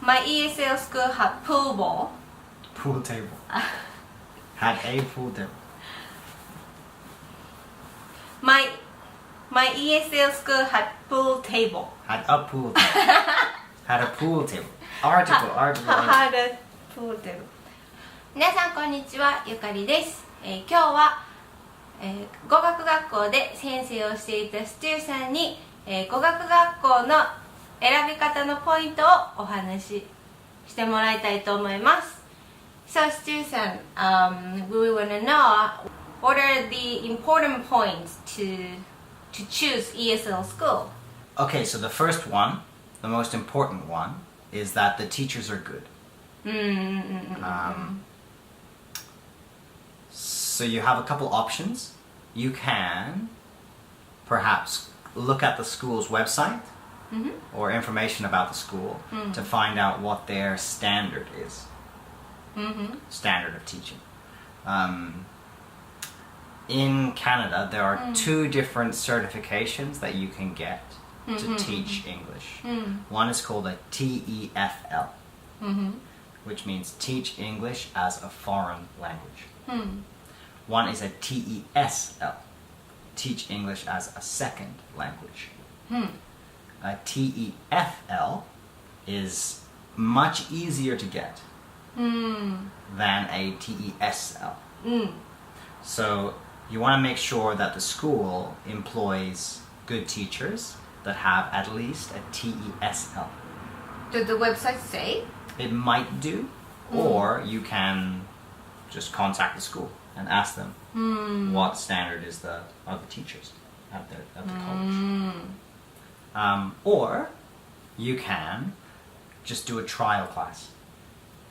My ESL school had pool ball. Pool table. Had a pool table. My ESL school had pool table. Had a pool table. Had a pool table. Article. Had a pool table. 皆さんこんにちは、ゆかりです。今日は、語学学校で先生をしていたStuさんに、語学学校の選び方のポイントをお話ししてもらいたいと思います。So Stuさん、we want to know what are the important points to choose ESL school? Okay, so the first one, the most important one, is that the teachers are good. So you have a couple options. You can perhaps look at the school's website or information about the school to find out what their standard is. Standard of teaching. In Canada, there are two different certifications that you can get to teach English. One is called a TEFL, which means Teach English as a Foreign Language. One is a TESL, Teach English as a Second Language. A TEFL is much easier to get than a TESL. So you want to make sure that the school employs good teachers that have at least a TESL. Does the website say? It might do, or you can just contact the school and ask them what standard is of the teachers at the college. Or you can just do a trial class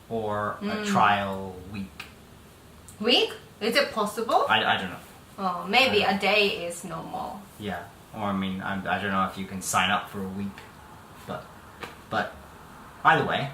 or a trial week. Week? Is it possible? I don't know. Oh, maybe a day is normal. Yeah, or I mean, I don't know if you can sign up for a week, but either way,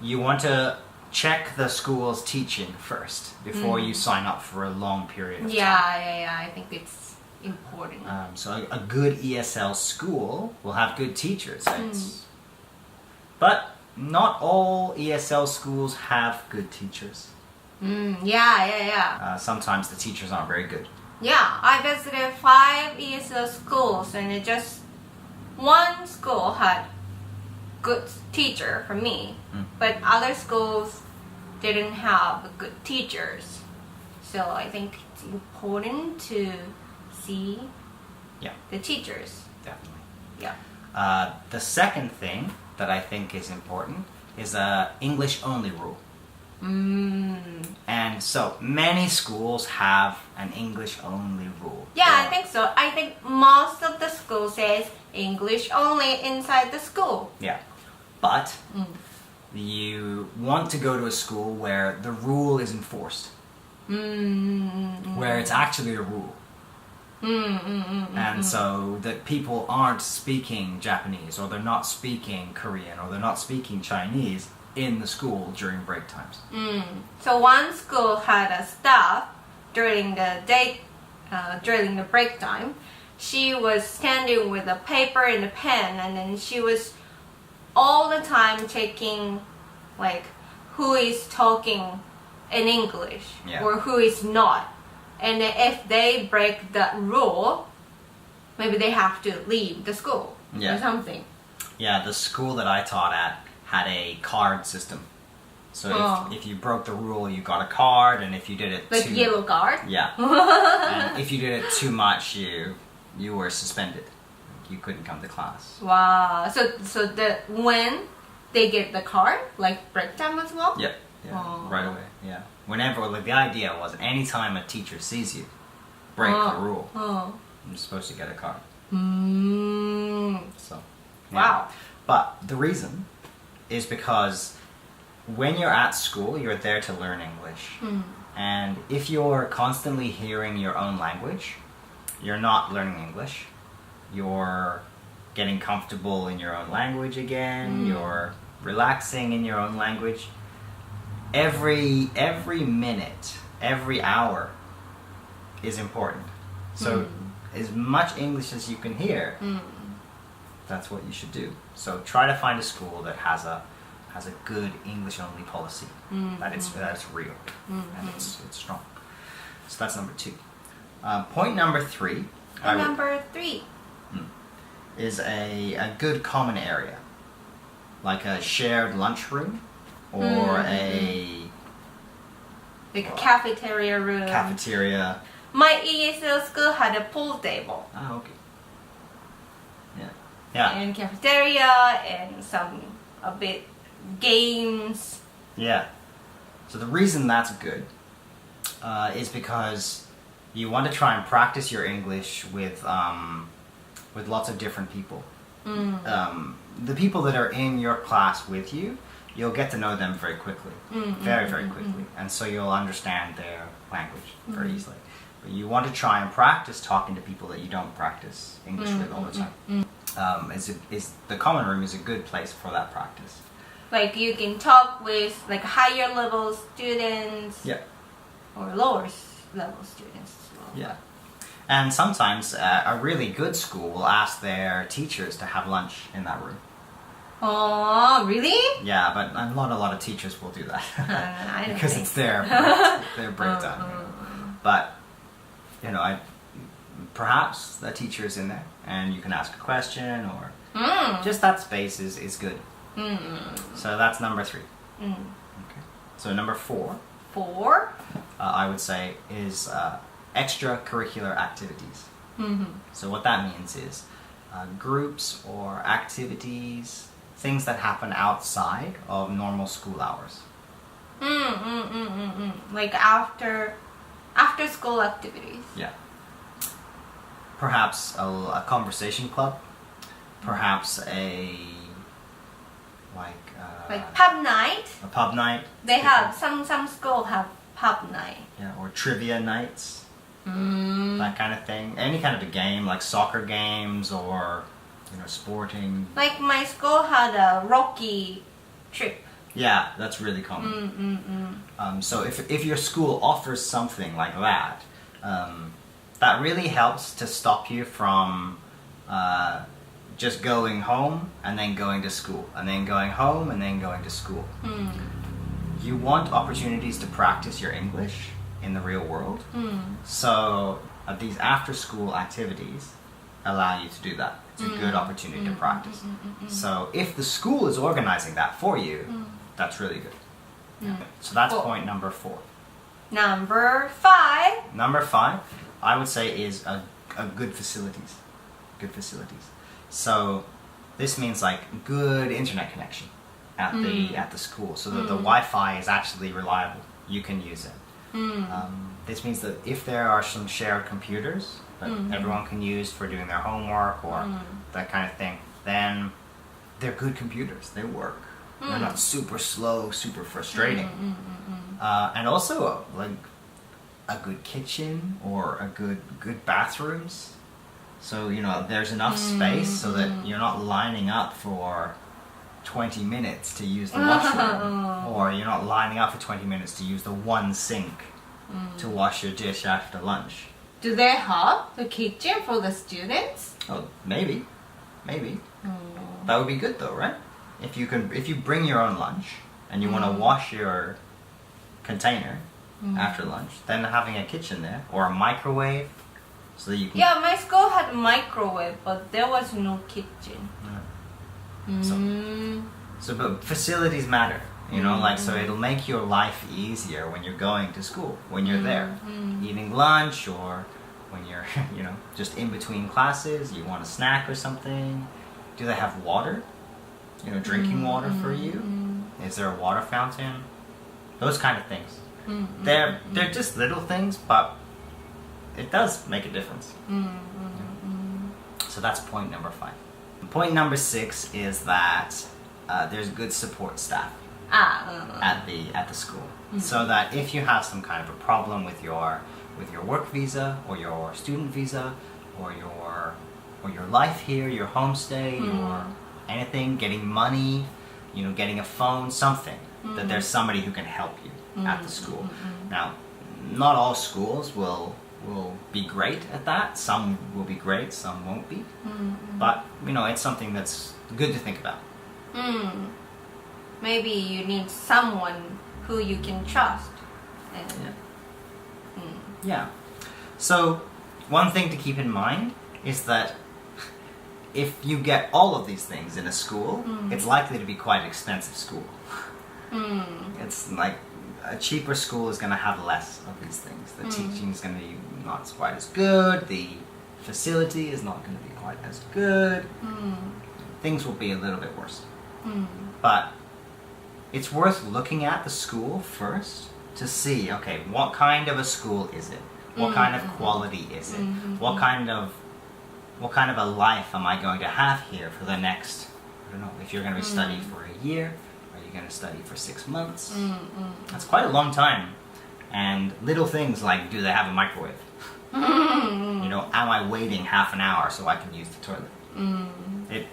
you want to check the school's teaching first before you sign up for a long period of time. Yeah, I think it's important. So a good ESL school will have good teachers. But not all ESL schools have good teachers. Yeah. Sometimes the teachers aren't very good. Yeah, I visited 5 ESL schools and just one school had good teacher for me, but other schools didn't have good teachers. So I think it's important to see the teachers. Definitely. Yeah. The second thing that I think is important is a English only rule. And so many schools have an English only rule. Yeah, I think so. I think most of the school says English only inside the school. Yeah. But you want to go to a school where the rule is enforced. Where it's actually a rule. And so that people aren't speaking Japanese, or they're not speaking Korean, or they're not speaking Chinese in the school during break times. So one school had a staff during the day, during the break time. She was standing with a paper and a pen, and then she was all the time checking like who is talking in English or who is not. And if they break that rule, maybe they have to leave the school or something. Yeah, the school that I taught at had a card system. So if you broke the rule, you got a card, and if you did it like yellow card? Yeah. And if you did it too much, you were suspended. You couldn't come to class. Wow. So when they get the card, like break time as well? Yeah. Right away. Yeah. Whenever, like the idea was, anytime a teacher sees you break the rule, you're supposed to get a card. So. Wow. But the reason is because when you're at school, you're there to learn English. And if you're constantly hearing your own language, you're not learning English. You're getting comfortable in your own language again. You're relaxing in your own language. Every minute, every hour is important. So as much English as you can hear, that's what you should do. So try to find a school that has a has a good English only policy, that it's real and it's strong. So that's number 2. Point number 3. Number 3. Is a good common area, like a shared lunchroom or Like a cafeteria room. cafeteria. My ESL school had a pool table. Oh, okay. Yeah. And cafeteria and some a bit games. Yeah. So the reason that's good is because you want to try and practice your English with lots of different people. The people that are in your class with you, you'll get to know them very quickly, very quickly, and so you'll understand their language very easily. But you want to try and practice talking to people that you don't practice English with all the time. The common room is a good place for that practice. Like you can talk with like higher level students. Yeah. Or lower level students as well. Yeah. And sometimes a really good school will ask their teachers to have lunch in that room. Oh, really? Yeah, but not a lot of teachers will do that I don't because think it's their breakdown. But perhaps the teacher is in there, and you can ask a question, or just that space is good. So that's number 3. Okay. So number 4. 4. I would say is extracurricular activities. So what that means is groups or activities, things that happen outside of normal school hours. Like after school activities. Yeah. Perhaps a conversation club. Perhaps like pub night. A pub night. They have some school have pub night. Yeah, or trivia nights. That kind of thing. Any kind of a game, like soccer games or sporting. Like my school had a Rocky trip. Yeah, that's really common. So if your school offers something like that, that really helps to stop you from just going home and then going to school, and then going home and then going to school. You want opportunities to practice your English in the real world. So these after-school activities allow you to do that. It's a good opportunity to practice. So if the school is organizing that for you, that's really good. So that's point number 4. Number 5. Number 5, I would say, is a good facilities. Good facilities. So this means like good internet connection at the school, so that the Wi-Fi is actually reliable. You can use it. This means that if there are some shared computers that everyone can use for doing their homework or that kind of thing, then they're good computers. They work. They're not super slow, super frustrating. And also like a good kitchen or a good bathrooms. So there's enough space so that you're not lining up for 20 minutes to use the washroom, or you're not lining up for 20 minutes to use the one sink to wash your dish after lunch. Do they have the kitchen for the students? Oh, maybe. That would be good though, right? If you bring your own lunch and you want to wash your container after lunch, then having a kitchen there or a microwave, so that you can. Yeah, my school had a microwave, but there was no kitchen. So but facilities matter, so it'll make your life easier when you're going to school, when you're there, eating lunch, or when you're, just in between classes, you want a snack or something. Do they have water? Drinking water for you? Is there a water fountain? Those kind of things. They're just little things, but it does make a difference. So that's point number 5. Point number 6 is that there's good support staff at the school, so that if you have some kind of a problem with your work visa or your student visa or your life here, your homestay, or anything, getting money, getting a phone, something, that there's somebody who can help you at the school. Now, not all schools will be great at that. Some will be great, some won't be. But it's something that's good to think about. maybe you need someone who you can trust. And, Yeah. So, one thing to keep in mind is that if you get all of these things in a school, it's likely to be quite an expensive school. It's like a cheaper school is going to have less of these things. The teaching is going to be not quite as good. The facility is not going to be quite as good. Things will be a little bit worse. But it's worth looking at the school first to see, okay, what kind of a school is it? What kind of quality is it? What kind of a life am I going to have here for the next, I don't know, if you're going to be studying for a year, are you going to study for 6 months? That's quite a long time. And little things like, do they have a microwave? You know, am I waiting half an hour so I can use the toilet?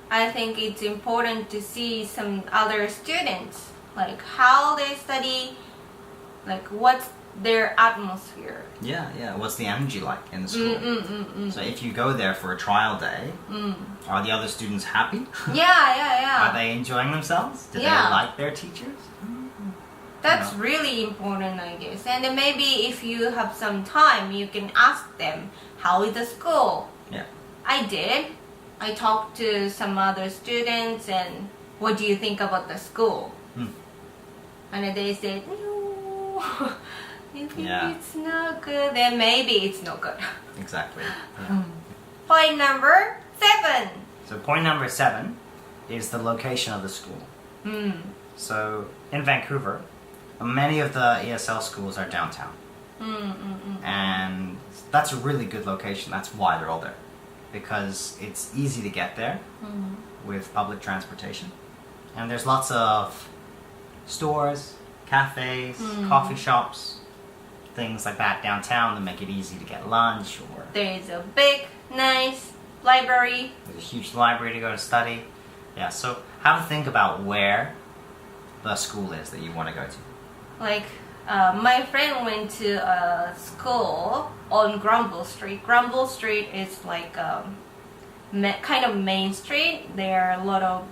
I think it's important to see some other students, like how they study, like what's their atmosphere. Yeah. What's the energy like in the school? So if you go there for a trial day, are the other students happy? Yeah. Are they enjoying themselves? Do they like their teachers? That's really important, I guess. And then maybe if you have some time, you can ask them, how is the school? Yeah. I did. I talked to some other students and what do you think about the school? And they said, no, if it's not good, then maybe it's not good. Exactly. Point number 7. So point number 7 is the location of the school. So in Vancouver, many of the ESL schools are downtown. And that's a really good location. That's why they're all there. Because it's easy to get there with public transportation. And there's lots of stores, cafes, coffee shops, things like that downtown that make it easy to get lunch. Or there is a big, nice library. There's a huge library to go to study. Yeah, so have a think about where the school is that you want to go to. Like, my friend went to a school on Grumble Street. Grumble Street is like kind of main street. There are a lot of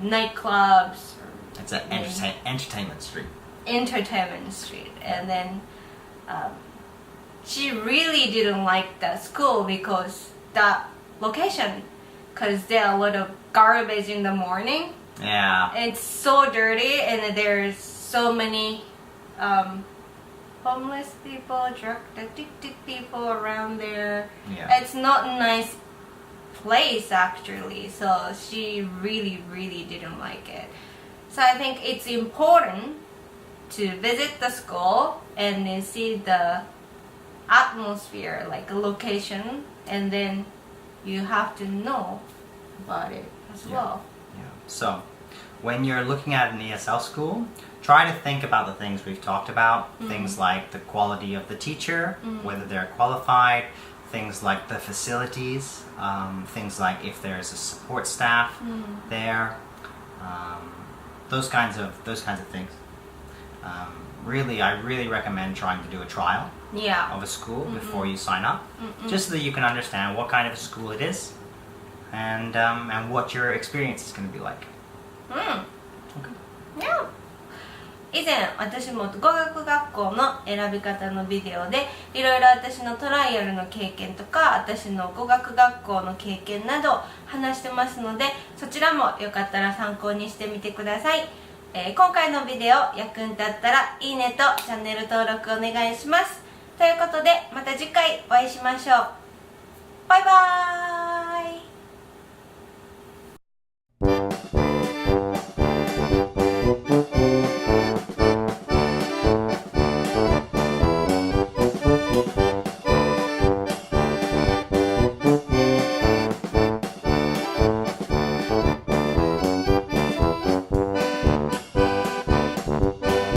nightclubs. It's an entertainment street. Entertainment street. And then she really didn't like the school because that location. Because there are a lot of garbage in the morning. Yeah. It's so dirty and there's so many homeless people, drug addicted people around there. Yeah. It's not a nice place actually, so she really didn't like it. So I think it's important to visit the school and then see the atmosphere, like a location, and then you have to know about it as well. Yeah. So when you're looking at an ESL school, try to think about the things we've talked about. Things like the quality of the teacher, whether they're qualified, things like the facilities, things like if there's a support staff there, those kinds of things. I really recommend trying to do a trial of a school before you sign up, just so that you can understand what kind of a school it is and what your experience is going to be like. Yeah. 以前私も語学学校の選び方のビデオでいろいろ私のトライアルの経験とか私の語学学校の経験などを話してますので、そちらもよかったら参考にしてみてください。今回のビデオ役に立ったらいいねとチャンネル登録お願いします。ということでまた次回お会いしましょう。バイバーイ。